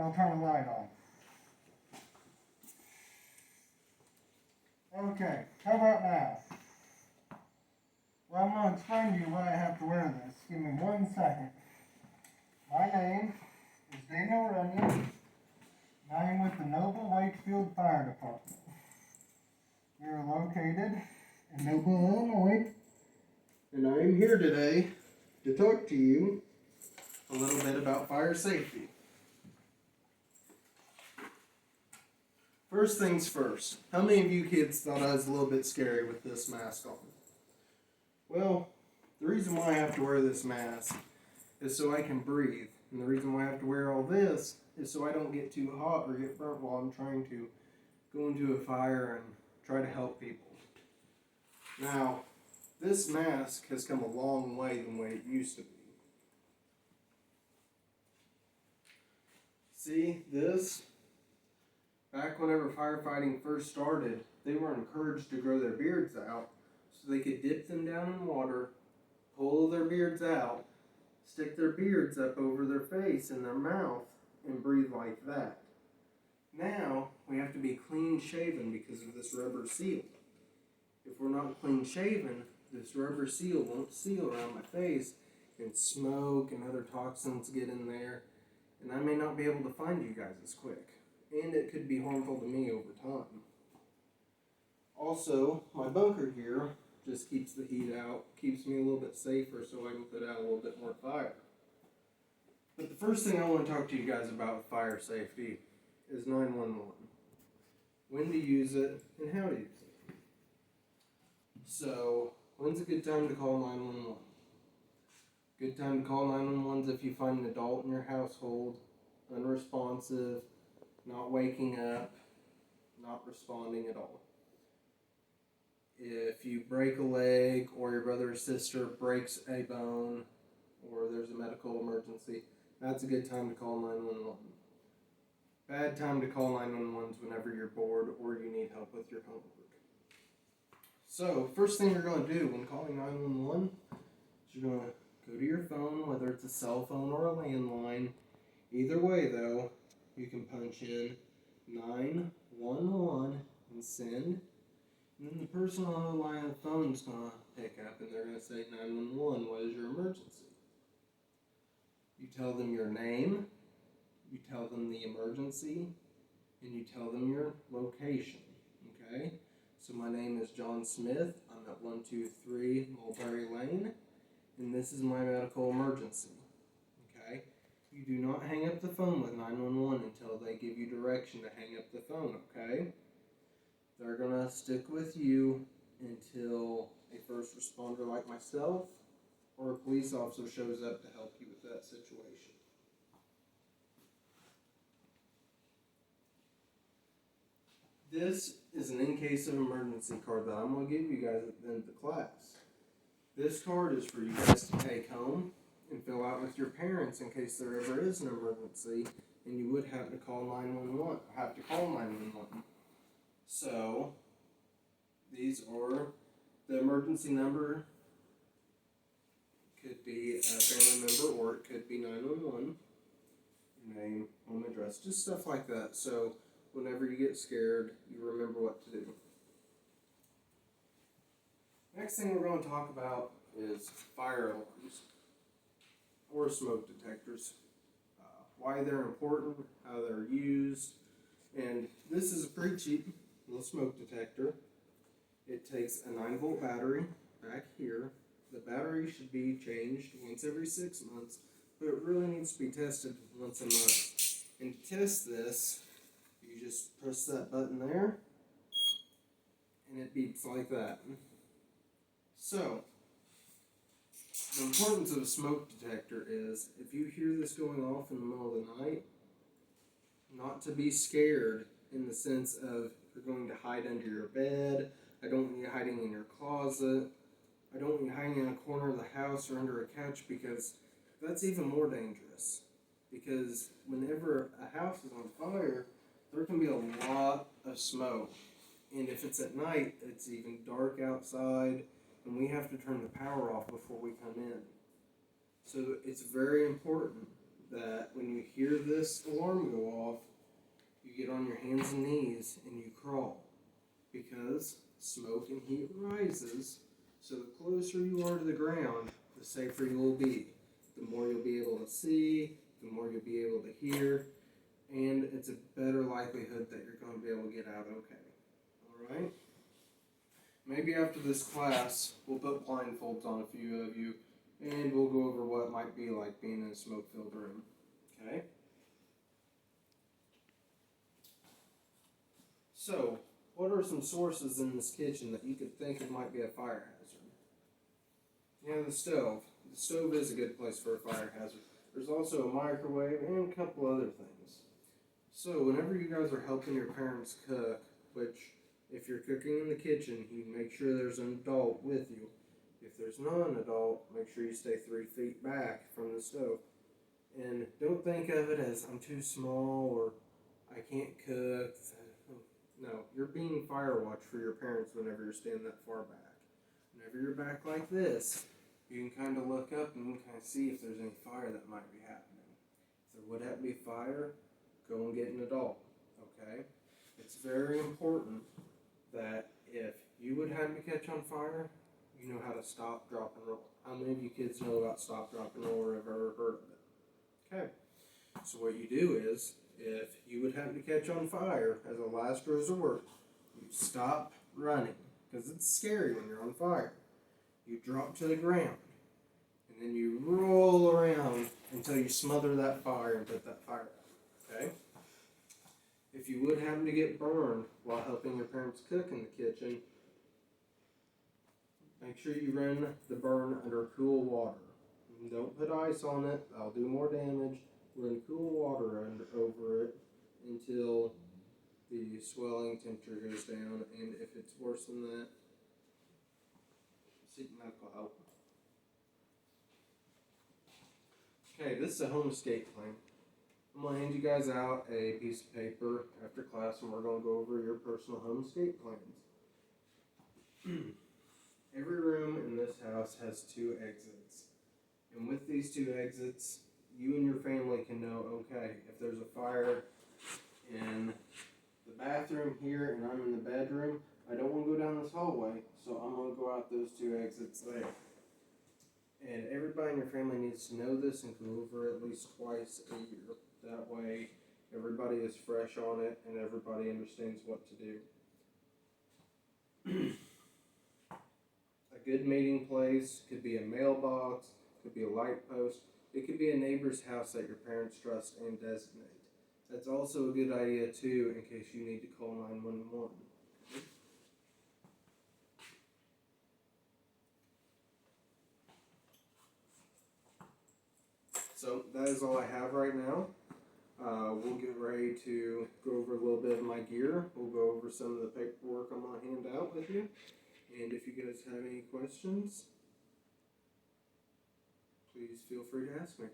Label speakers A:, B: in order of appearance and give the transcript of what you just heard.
A: I'll turn the light on. Okay, how about now? Well, I'm going to explain to you why I have to wear this. Give me 1 second. My name is Runyon, and I am with the Noble Wakefield Fire Department. We are located in Noble, Illinois, and I am here today to talk to you a little bit about fire safety. First things first, how many of you kids thought I was a little bit scary with this mask on? Well, the reason why I have to wear this mask is so I can breathe. And the reason why I have to wear all this is so I don't get too hot or get burnt while I'm trying to go into a fire and try to help people. Now, this mask has come a long way than the way it used to be. See, this? Back whenever firefighting first started, they were encouraged to grow their beards out so they could dip them down in water, pull their beards out, stick their beards up over their face and their mouth, and breathe like that. Now, we have to be clean shaven because of this rubber seal. If we're not clean shaven, this rubber seal won't seal around my face, and smoke and other toxins get in there, and I may not be able to find you guys as quick. And it could be harmful to me over time. Also, my bunker here just keeps the heat out, keeps me a little bit safer so I can put out a little bit more fire. But the first thing I want to talk to you guys about with fire safety is 911. When to use it and how to use it. So, when's a good time to call 911? Good time to call 911 is if you find an adult in your household, unresponsive, not waking up, not responding at all. If you break a leg or your brother or sister breaks a bone or there's a medical emergency, that's a good time to call 911. Bad time to call 911 is whenever you're bored or you need help with your homework. So, first thing you're going to do when calling 911 is you're going to go to your phone, whether it's a cell phone or a landline. Either way though, you can punch in 911 and send. And then the person on the line of the phone is going to pick up and they're going to say, 911, what is your emergency? You tell them your name, you tell them the emergency, and you tell them your location, okay? So my name is John Smith, I'm at 123 Mulberry Lane, and this is my medical emergency, okay? You do not hang up the phone with 911 until they give you direction to hang up the phone, okay? They're going to stick with you until a first responder like myself or a police officer shows up to help you with that situation. This is an in case of emergency card that I'm going to give you guys at the end of the class. This card is for you guys to take home and fill out with your parents in case there ever is an emergency and you would have to call 911. So, these are the emergency number. Could be a family member or it could be 911. Your name, home address, just stuff like that. So, whenever you get scared, you remember what to do. Next thing we're going to talk about is fire alarms or smoke detectors. Why they're important, how they're used, and this is a pretty cheap little smoke detector. It takes a 9-volt battery back here. The battery should be changed once every 6 months, but it really needs to be tested once a month. And to test this, you just press that button there, and it beeps like that. So, the importance of a smoke detector is, if you hear this going off in the middle of the night, not to be scared in the sense of you're going to hide under your bed, I don't want you hiding in your closet, I don't want you hiding in a corner of the house or under a couch, because that's even more dangerous. Because whenever a house is on fire, there can be a lot of smoke. And if it's at night, it's even dark outside, and we have to turn the power off before we come in. So it's very important that when you hear this alarm go off, you get on your hands and knees and you crawl, because smoke and heat rises, so the closer you are to the ground, the safer you will be. The more you'll be able to see, the more you'll be able to hear, and it's a better likelihood that you're going to be able to get out okay. Alright? Maybe after this class, we'll put blindfolds on a few of you, and we'll go over what it might be like being in a smoke-filled room. Okay? So, what are some sources in this kitchen that you could think it might be a fire hazard? You know, the stove. The stove is a good place for a fire hazard. There's also a microwave and a couple other things. So, whenever you guys are helping your parents cook, which, if you're cooking in the kitchen, you make sure there's an adult with you. If there's not an adult, make sure you stay 3 feet back from the stove. And don't think of it as, I'm too small, or I can't cook. No, you're being fire watch for your parents whenever you're standing that far back. Whenever you're back like this, you can kind of look up and you can kind of see if there's any fire that might be happening. If there would have to be fire, go and get an adult, okay? It's very important that if you would have to catch on fire, you know how to stop, drop, and roll. How many of you kids know about stop, drop, and roll, or have ever heard of it? Okay, so what you do is, if you would happen to catch on fire as a last resort, you stop running, because it's scary when you're on fire. You drop to the ground, and then you roll around until you smother that fire and put that fire out, okay? If you would happen to get burned while helping your parents cook in the kitchen, make sure you run the burn under cool water. Don't put ice on it, that'll do more damage. Run cool water over it until the swelling temperature goes down, and if it's worse than that, seek medical help. Okay, this is a home escape plan. I'm going to hand you guys out a piece of paper after class, and we're going to go over your personal home escape plans. Every room in this house has 2 exits, and with these 2 exits, you and your family can know, okay, if there's a fire in the bathroom here and I'm in the bedroom, I don't want to go down this hallway, so I'm going to go out those 2 exits there. And everybody in your family needs to know this and go over it at least twice a year. That way, everybody is fresh on it and everybody understands what to do. A good meeting place could be a mailbox, could be a light post. It could be a neighbor's house that your parents trust and designate. That's also a good idea too, in case you need to call 911. So that is all I have right now. We'll get ready to go over a little bit of my gear. We'll go over some of the paperwork I'm going to hand out with you. And if you guys have any questions, please feel free to ask me.